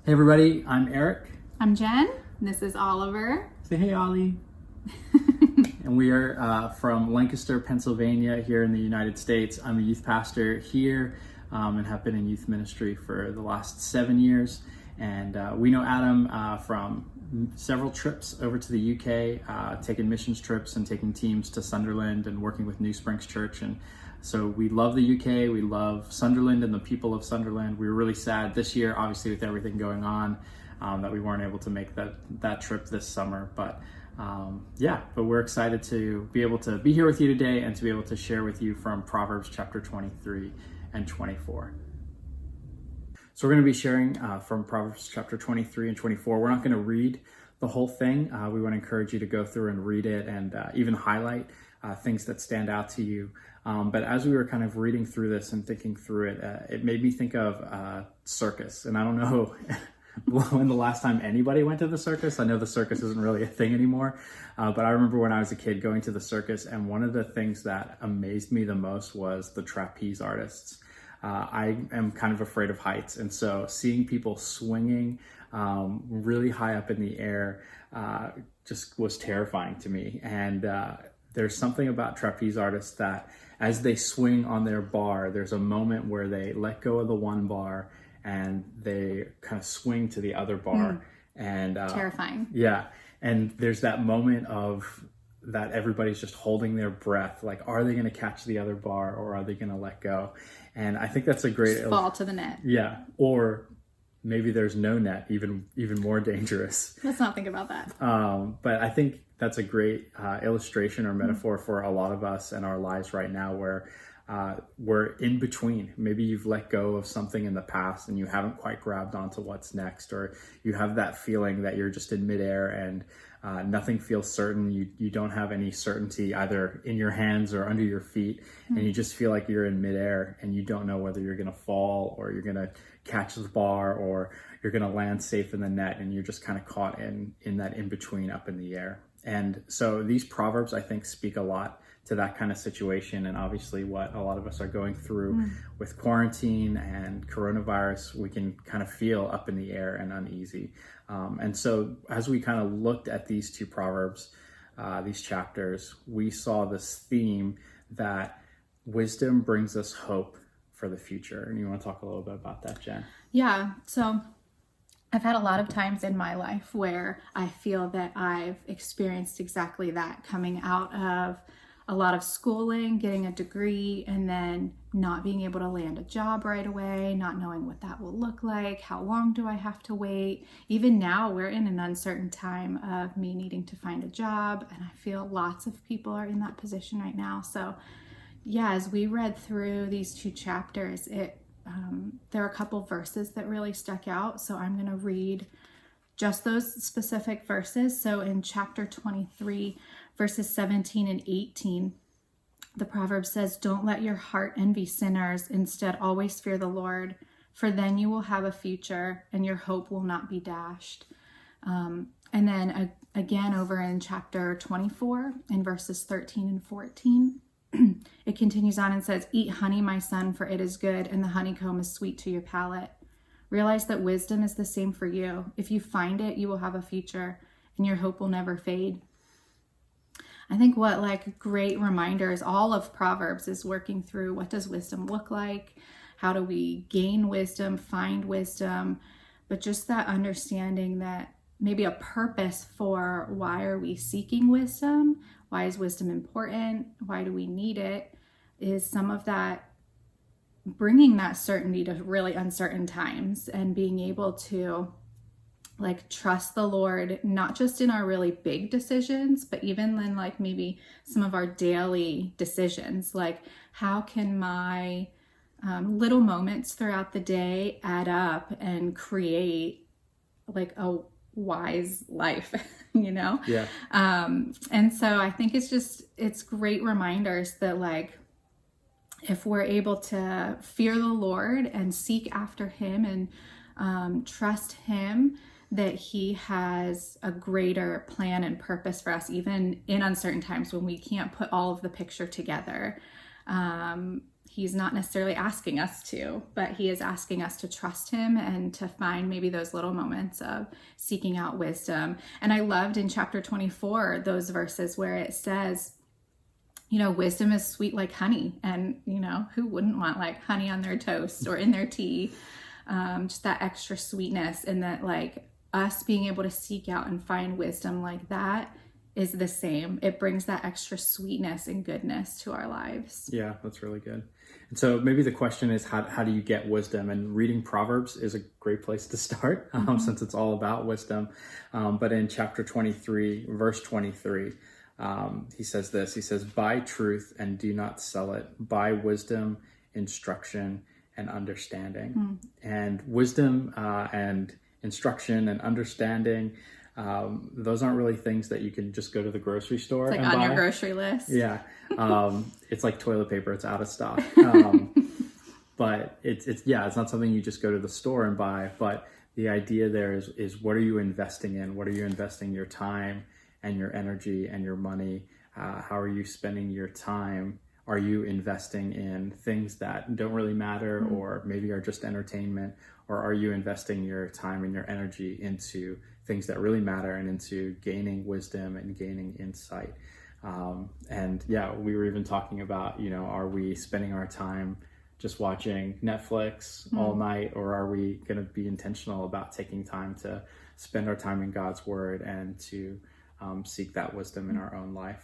Hey everybody, I'm Eric. I'm Jen. This is Oliver. Say hey, Ollie. And we are from Lancaster, Pennsylvania, here in the United States. I'm a youth pastor here and have been in youth ministry for the last 7 years. And we know Adam from several trips over to the UK, taking missions trips and taking teams to Sunderland and working with New Springs Church. And so we love the UK, we love Sunderland and the people of Sunderland. We were really sad this year, obviously with everything going on, that we weren't able to make that trip this summer. But we're excited to be able to be here with you today and to be able to share with you from Proverbs chapter 23 and 24. So we're going to be sharing from Proverbs chapter 23 and 24. We're not going to read the whole thing. We want to encourage you to go through and read it and even highlight things that stand out to you. But as we were kind of reading through this and thinking through it, it made me think of circus. And I don't know when the last time anybody went to the circus. I know the circus isn't really a thing anymore. But I remember when I was a kid going to the circus, and one of the things that amazed me the most was the trapeze artists. I am kind of afraid of heights, and so seeing people swinging really high up in the air just was terrifying to me. And there's something about trapeze artists that as they swing on their bar, there's a moment where they let go of the one bar and they kind of swing to the other bar. And Terrifying. Yeah, and there's that moment of that everybody's just holding their breath, like, are they going to catch the other bar or are they going to let go? And I think that's a great fall to the net. Yeah, or maybe there's no net, even more dangerous. Let's not think about that. But I think that's a great illustration or metaphor for a lot of us in our lives right now, where we're in between. Maybe you've let go of something in the past and you haven't quite grabbed onto what's next, or you have that feeling that you're just in midair and nothing feels certain. You don't have any certainty either in your hands or under your feet, and you just feel like you're in midair and you don't know whether you're going to fall or you're going to catch the bar or you're going to land safe in the net, and you're just kind of caught in that in between up in the air. And so these Proverbs, I think, speak a lot to that kind of situation, and obviously what a lot of us are going through with quarantine and coronavirus. We can kind of feel up in the air and uneasy. And so as we kind of looked at these two Proverbs, these chapters, we saw this theme that wisdom brings us hope for the future. And you want to talk a little bit about that, Jen? Yeah, so I've had a lot of times in my life where I feel that I've experienced exactly that, coming out of a lot of schooling, getting a degree, and then not being able to land a job right away, not knowing what that will look like, how long do I have to wait. Even now, we're in an uncertain time of me needing to find a job, and I feel lots of people are in that position right now. So yeah, as we read through these two chapters, there are a couple verses that really stuck out. So I'm going to read just those specific verses. So in chapter 23, verses 17 and 18, the proverb says, "Don't let your heart envy sinners. Instead, always fear the Lord, for then you will have a future and your hope will not be dashed." And then again over in chapter 24, in verses 13 and 14, it continues on and says, "Eat honey, my son, for it is good, and the honeycomb is sweet to your palate. Realize that wisdom is the same for you. If you find it, you will have a future, and your hope will never fade." I think what great reminders all of Proverbs is working through, what does wisdom look like? How do we gain wisdom, find wisdom? But just that understanding that maybe a purpose for why are we seeking wisdom? Why is wisdom important? Why do we need it? Is some of that bringing that certainty to really uncertain times, and being able to trust the Lord, not just in our really big decisions, but even in maybe some of our daily decisions. How can my little moments throughout the day add up and create a wise life, Yeah. And so I think it's great reminders that if we're able to fear the Lord and seek after him and trust him, that he has a greater plan and purpose for us, even in uncertain times when we can't put all of the picture together. he's not necessarily asking us to, but he is asking us to trust him and to find maybe those little moments of seeking out wisdom. And I loved in chapter 24, those verses where it says, wisdom is sweet like honey. And, who wouldn't want like honey on their toast or in their tea? Just that extra sweetness, and that like us being able to seek out and find wisdom like that is the same. It brings that extra sweetness and goodness to our lives. Yeah, that's really good. And so maybe the question is, how do you get wisdom? And reading Proverbs is a great place to start, since it's all about wisdom. But in chapter 23, verse 23, he says this. He says, buy truth and do not sell it. Buy wisdom, instruction, and understanding. And wisdom and instruction and understanding, those aren't really things that you can just go to the grocery store and on buy. Your grocery list. Yeah. It's like toilet paper. It's out of stock. But it's not something you just go to the store and buy. But the idea there is what are you investing in? What are you investing your time and your energy and your money? How are you spending your time? Are you investing in things that don't really matter or maybe are just entertainment? Or are you investing your time and your energy into things that really matter and into gaining wisdom and gaining insight? We were even talking about, are we spending our time just watching Netflix all night, or are we going to be intentional about taking time to spend our time in God's word and to seek that wisdom in our own life?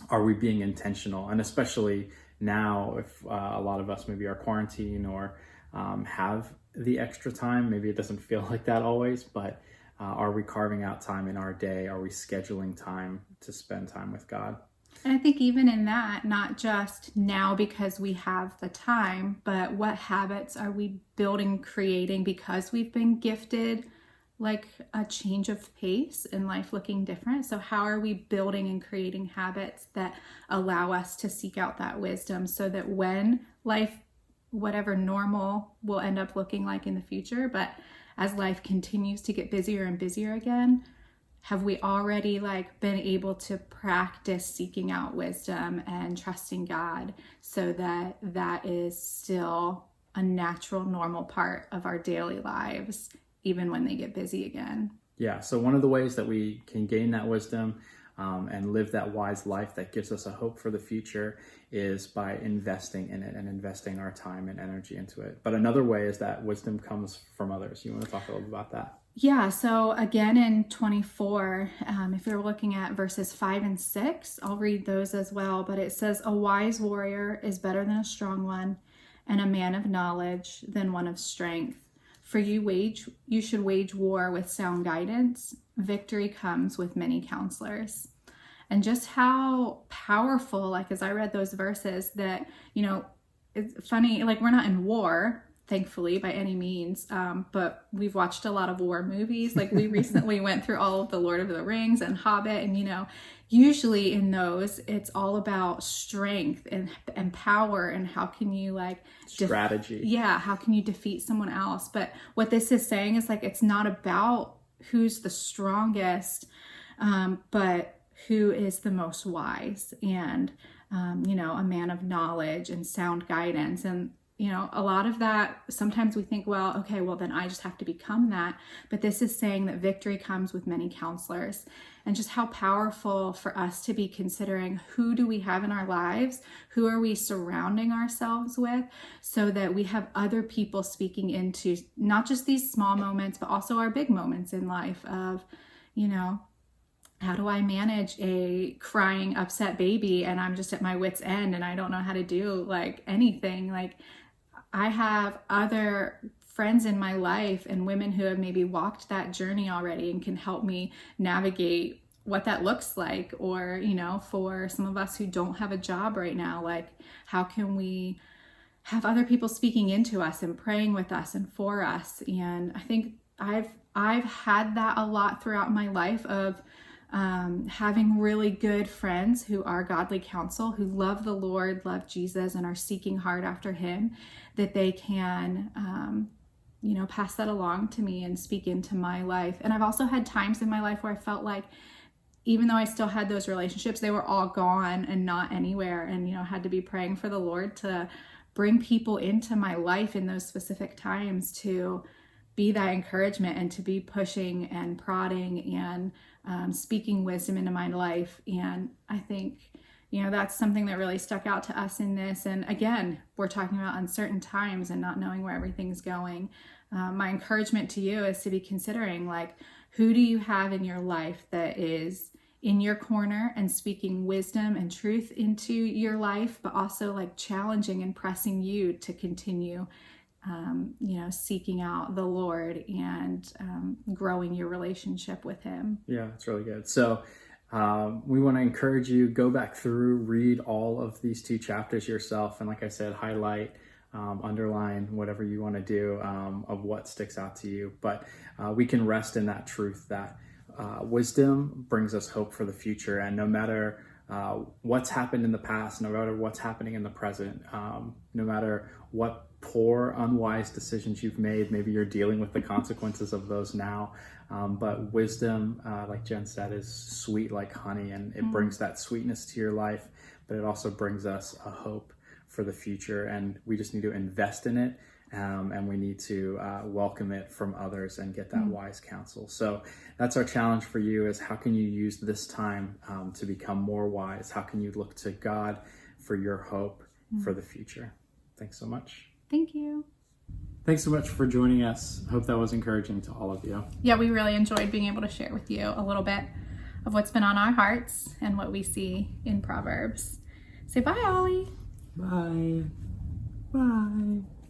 Are we being intentional? And especially now, if a lot of us maybe are quarantined or have the extra time, maybe it doesn't feel like that always, but are we carving out time in our day? Are we scheduling time to spend time with God? And I think even in that, not just now because we have the time, but what habits are we building, creating because we've been gifted like a change of pace in life looking different? So how are we building and creating habits that allow us to seek out that wisdom so that when life, whatever normal will end up looking like in the future, but as life continues to get busier and busier again, have we already been able to practice seeking out wisdom and trusting God so that that is still a natural, normal part of our daily lives, even when they get busy again? Yeah, so one of the ways that we can gain that wisdom and live that wise life that gives us a hope for the future is by investing in it and investing our time and energy into it. But another way is that wisdom comes from others. You want to talk a little about that? Yeah, so again in 24, if you're looking at verses 5 and 6, I'll read those as well. But it says, a wise warrior is better than a strong one, and a man of knowledge than one of strength. For you should wage war with sound guidance. Victory comes with many counselors. And just how powerful, as I read those verses, that, it's funny, we're not in war, thankfully, by any means, but we've watched a lot of war movies. We recently went through all of the Lord of the Rings and Hobbit, and, usually in those, it's all about strength and power and how can you, strategy. How can you defeat someone else? But what this is saying is, it's not about who's the strongest, but who is the most wise and, a man of knowledge and sound guidance. And, a lot of that, sometimes we think, then I just have to become that. But this is saying that victory comes with many counselors, and just how powerful for us to be considering who do we have in our lives? Who are we surrounding ourselves with so that we have other people speaking into not just these small moments, but also our big moments in life of, how do I manage a crying, upset baby and I'm just at my wit's end and I don't know how to do anything? I have other friends in my life and women who have maybe walked that journey already and can help me navigate what that looks like. Or, for some of us who don't have a job right now, how can we have other people speaking into us and praying with us and for us? And I think I've had that a lot throughout my life of having really good friends who are godly counsel, who love the Lord, love Jesus, and are seeking hard after him, that they can, pass that along to me and speak into my life. And I've also had times in my life where I felt like even though I still had those relationships, they were all gone and not anywhere. And, had to be praying for the Lord to bring people into my life in those specific times to be that encouragement and to be pushing and prodding and speaking wisdom into my life. And I think, that's something that really stuck out to us in this. And again, we're talking about uncertain times and not knowing where everything's going. My encouragement to you is to be considering, like, who do you have in your life that is in your corner and speaking wisdom and truth into your life, but also like challenging and pressing you to continue, seeking out the Lord and growing your relationship with him. Yeah, it's really good. So we want to encourage you, go back through, read all of these 2 chapters yourself. And like I said, highlight, underline, whatever you want to do of what sticks out to you. But we can rest in that truth that wisdom brings us hope for the future. And no matter what's happened in the past, no matter what's happening in the present, no matter what poor, unwise decisions you've made, maybe you're dealing with the consequences of those now. But wisdom, like Jen said, is sweet like honey, and it brings that sweetness to your life, but it also brings us a hope for the future. And we just need to invest in it. And we need to welcome it from others and get that wise counsel. So that's our challenge for you, is how can you use this time to become more wise? How can you look to God for your hope for the future? Thanks so much. Thank you. Thanks so much for joining us. Hope that was encouraging to all of you. Yeah, we really enjoyed being able to share with you a little bit of what's been on our hearts and what we see in Proverbs. Say bye, Ollie. Bye. Bye.